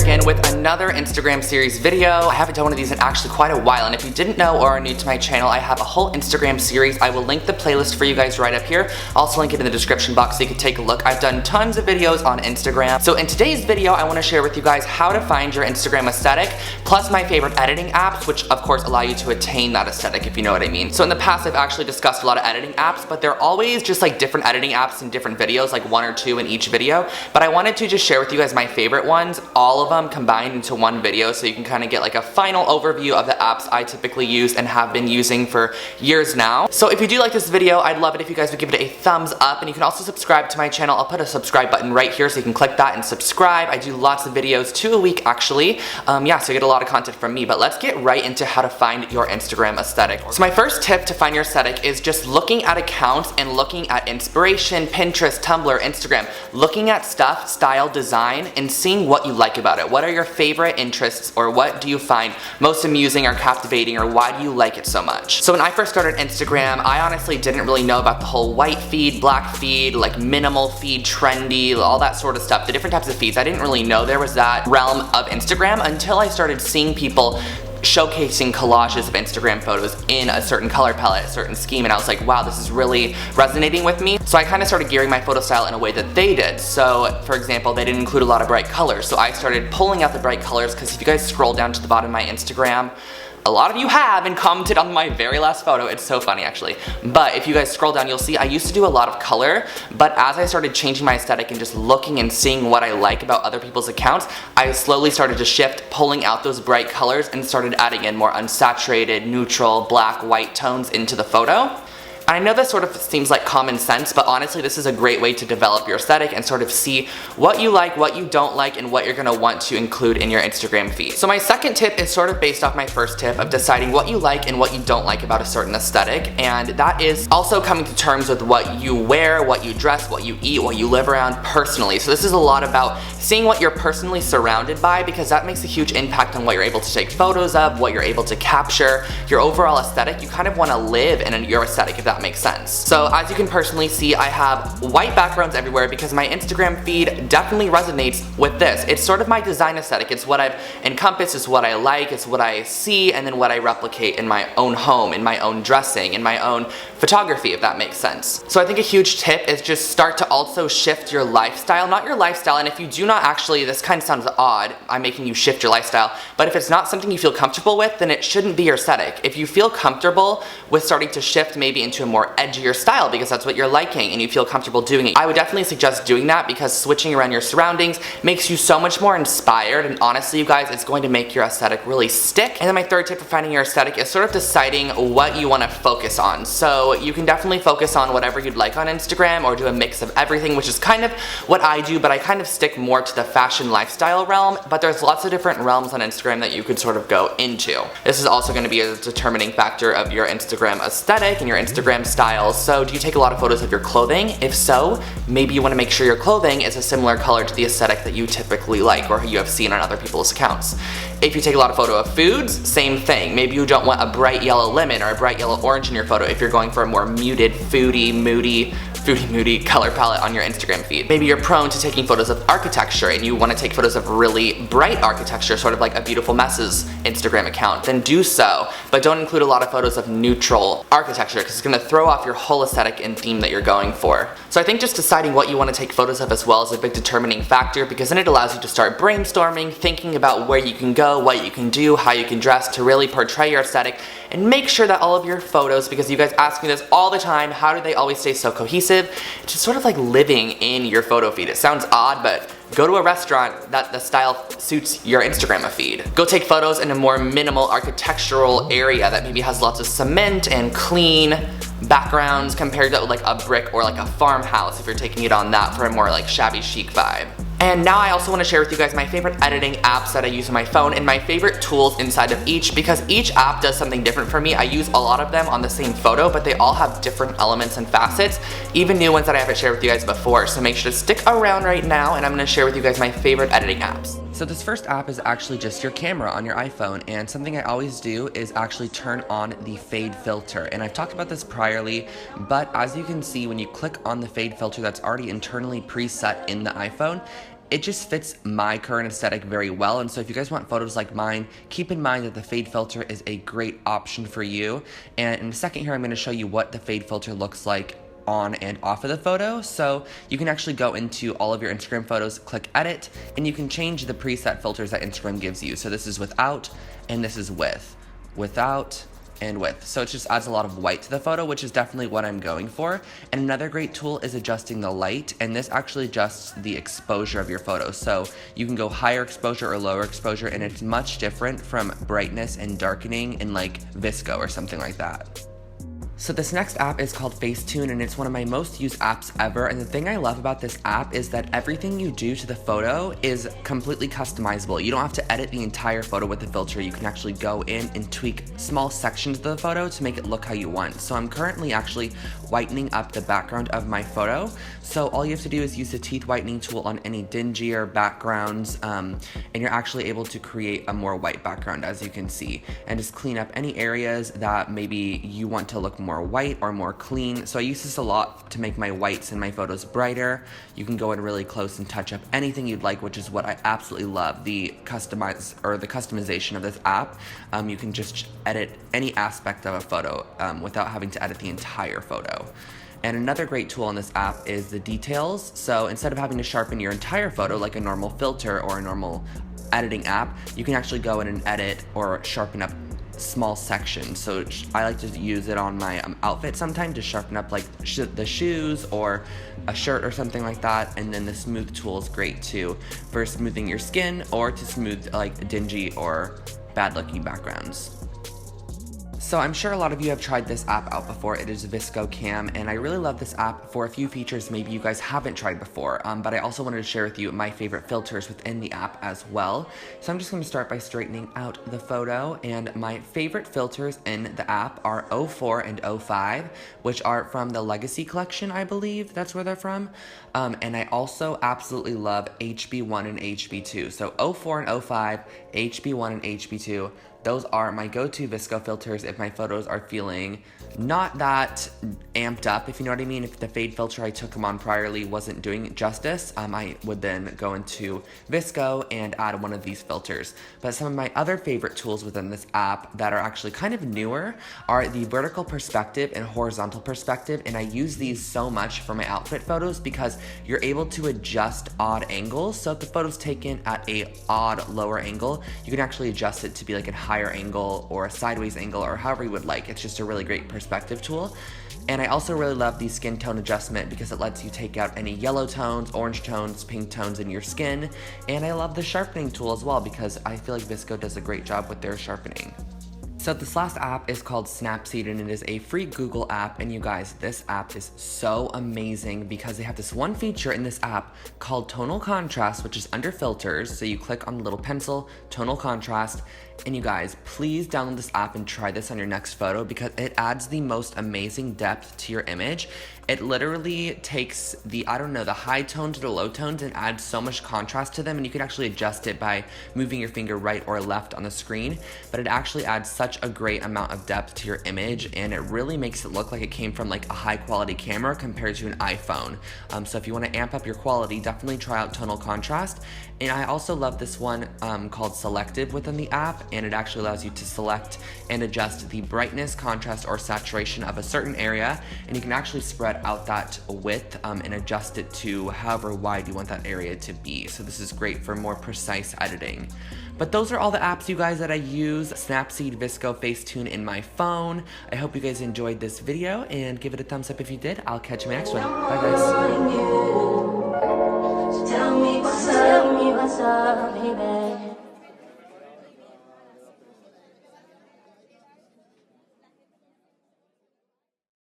again with another Instagram series video. I haven't done one of these in actually quite a while, and if you didn't know or are new to my channel, I have a whole Instagram series. I will link the playlist for you guys right up here. I'll also link it in the description box so you can take a look. I've done tons of videos on Instagram. So in today's video, I want to share with you guys how to find your Instagram aesthetic, plus my favorite editing apps, which of course allow you to attain that aesthetic, if you know what I mean. So in the past, I've actually discussed a lot of editing apps, but they're always just like different editing apps in different videos, like one or two in each video. But I wanted to just share with you guys my favorite ones, all of them combined into one video, so you can kind of get like a final overview of the apps I typically use and have been using for years now. So if you do like this video, I'd love it if you guys would give it a thumbs up, and you can also subscribe to my channel. I'll put a subscribe button right here so you can click that and subscribe. I do lots of videos, 2 a week actually. Yeah, so you get a lot of content from me, but let's get right into how to find your Instagram aesthetic. So my first tip to find your aesthetic is just looking at accounts and looking at inspiration, Pinterest, Tumblr, Instagram, looking at stuff, style, design, and seeing what you like about it. What are your favorite interests, or what do you find most amusing or captivating, or why do you like it so much? So when I first started Instagram, I honestly didn't really know about the whole white feed, black feed, like minimal feed, trendy, all that sort of stuff, the different types of feeds. I didn't really know there was that realm of Instagram until I started seeing people showcasing collages of Instagram photos in a certain color palette, a certain scheme, and I was like, wow, this is really resonating with me. So I kind of started gearing my photo style in a way that they did. So for example, they didn't include a lot of bright colors, so I started pulling out the bright colors, because if you guys scroll down to the bottom of my Instagram, a lot of you have and commented on my very last photo. It's so funny actually. But if you guys scroll down, you'll see I used to do a lot of color, but as I started changing my aesthetic and just looking and seeing what I like about other people's accounts, I slowly started to shift, pulling out those bright colors and started adding in more unsaturated, neutral, black, white tones into the photo. I know this sort of seems like common sense, but honestly this is a great way to develop your aesthetic and sort of see what you like, what you don't like, and what you're gonna want to include in your Instagram feed. So my second tip is sort of based off my first tip of deciding what you like and what you don't like about a certain aesthetic, and that is also coming to terms with what you wear, what you dress, what you eat, what you live around personally. So this is a lot about seeing what you're personally surrounded by, because that makes a huge impact on what you're able to take photos of, what you're able to capture, your overall aesthetic. You kind of want to live in your aesthetic, if that makes sense. So as you can personally see, I have white backgrounds everywhere because my Instagram feed definitely resonates with this. It's sort of my design aesthetic. It's what I've encompassed, it's what I like, it's what I see, and then what I replicate in my own home, in my own dressing, in my own photography, if that makes sense. So I think a huge tip is just start to also shift your lifestyle, not your lifestyle, and if you do not actually, this kind of sounds odd, I'm making you shift your lifestyle, but if it's not something you feel comfortable with, then it shouldn't be your aesthetic. If you feel comfortable with starting to shift maybe into a more edgier style because that's what you're liking and you feel comfortable doing it, I would definitely suggest doing that, because switching around your surroundings makes you so much more inspired, and honestly you guys, it's going to make your aesthetic really stick. And then my third tip for finding your aesthetic is sort of deciding what you want to focus on. So you can definitely focus on whatever you'd like on Instagram, or do a mix of everything, which is kind of what I do, but I kind of stick more to the fashion lifestyle realm, but there's lots of different realms on Instagram that you could sort of go into. This is also going to be a determining factor of your Instagram aesthetic and your Instagram style. So do you take a lot of photos of your clothing? If so, maybe you want to make sure your clothing is a similar color to the aesthetic that you typically like or you have seen on other people's accounts. If you take a lot of photo of foods, same thing. Maybe you don't want a bright yellow lemon or a bright yellow orange in your photo if you're going for a more muted, foodie, moody color palette on your Instagram feed. Maybe you're prone to taking photos of architecture and you want to take photos of really bright architecture, sort of like a Beautiful Messes Instagram account, then do so. But don't include a lot of photos of neutral architecture, because it's going to throw off your whole aesthetic and theme that you're going for. So I think just deciding what you want to take photos of as well is a big determining factor, because then it allows you to start brainstorming, thinking about where you can go, what you can do, how you can dress to really portray your aesthetic, and make sure that all of your photos, because you guys ask me this all the time, how do they always stay so cohesive? It's just sort of like living in your photo feed. It sounds odd, but go to a restaurant that the style suits your Instagram feed. Go take photos in a more minimal architectural area that maybe has lots of cement and clean backgrounds compared to like a brick or like a farmhouse if you're taking it on that for a more like shabby chic vibe. And now I also want to share with you guys my favorite editing apps that I use on my phone and my favorite tools inside of each, because each app does something different for me. I use a lot of them on the same photo, but they all have different elements and facets, even new ones that I haven't shared with you guys before. So make sure to stick around right now, and I'm going to share with you guys my favorite editing apps. So this first app is actually just your camera on your iPhone, and something I always do is actually turn on the fade filter. And I've talked about this priorly, but as you can see, when you click on the fade filter that's already internally preset in the iPhone, it just fits my current aesthetic very well. And so if you guys want photos like mine, keep in mind that the fade filter is a great option for you. And in a second here, I'm going to show you what the fade filter looks like on and off of the photo. So you can actually go into all of your Instagram photos, click edit, and you can change the preset filters that Instagram gives you. So this is without, and this is with. Without and with. So it just adds a lot of white to the photo, which is definitely what I'm going for. And another great tool is adjusting the light, and this actually adjusts the exposure of your photo. So you can go higher exposure or lower exposure, and it's much different from brightness and darkening in like VSCO or something like that. So this next app is called Facetune, and it's one of my most used apps ever. And the thing I love about this app is that everything you do to the photo is completely customizable. You don't have to edit the entire photo with the filter. You can actually go in and tweak small sections of the photo to make it look how you want. So I'm currently actually whitening up the background of my photo. So all you have to do is use the teeth whitening tool on any dingier backgrounds, and you're actually able to create a more white background, as you can see, and just clean up any areas that maybe you want to look more white or more clean. So I use this a lot to make my whites in my photos brighter. You can go in really close and touch up anything you'd like, which is what I absolutely love, the customization of this app. You can just edit any aspect of a photo without having to edit the entire photo. And another great tool on this app is the details. So instead of having to sharpen your entire photo like a normal filter or a normal editing app, you can actually go in and edit or sharpen up small sections. So I like to use it on my outfit sometimes to sharpen up like the shoes or a shirt or something like that. And then the smooth tool is great too for smoothing your skin or to smooth like dingy or bad looking backgrounds. So I'm sure a lot of you have tried this app out before. It is VSCO Cam, and I really love this app for a few features maybe you guys haven't tried before, but I also wanted to share with you my favorite filters within the app as well. So I'm just going to start by straightening out the photo, and my favorite filters in the app are 04 and 05, which are from the Legacy collection, I believe that's where they're from. And I also absolutely love HB1 and HB2. So 04 and 05, HB1 and HB2. Those are my go-to VSCO filters if my photos are feeling not that amped up, if you know what I mean. If the fade filter I took them on priorly wasn't doing it justice, I would then go into VSCO and add one of these filters. But some of my other favorite tools within this app that are actually kind of newer are the vertical perspective and horizontal perspective, and I use these so much for my outfit photos because you're able to adjust odd angles. So if the photo's taken at a odd lower angle, you can actually adjust it to be like a higher angle or a sideways angle or however you would like. It's just a really great perspective tool. And I also really love the skin tone adjustment because it lets you take out any yellow tones, orange tones, pink tones in your skin. And I love the sharpening tool as well because I feel like VSCO does a great job with their sharpening. So this last app is called Snapseed, and it is a free Google app. And you guys, this app is so amazing because they have this one feature in this app called tonal contrast, which is under filters. So you click on the little pencil, tonal contrast, and you guys, please download this app and try this on your next photo because it adds the most amazing depth to your image. It literally takes the high tones to the low tones and adds so much contrast to them, and you can actually adjust it by moving your finger right or left on the screen, but it actually adds such a great amount of depth to your image, and it really makes it look like it came from like a high quality camera compared to an iPhone. So if you want to amp up your quality, definitely try out tonal contrast. And I also love this one called Selective within the app, and it actually allows you to select and adjust the brightness, contrast, or saturation of a certain area, and you can actually spread out that width and adjust it to however wide you want that area to be. So this is great for more precise editing. But those are all the apps, you guys, that I use: Snapseed, VSCO, Facetune in my phone. I hope you guys enjoyed this video, and give it a thumbs up if you did. I'll catch you in my next one. Bye, guys. Tell me what's up, baby.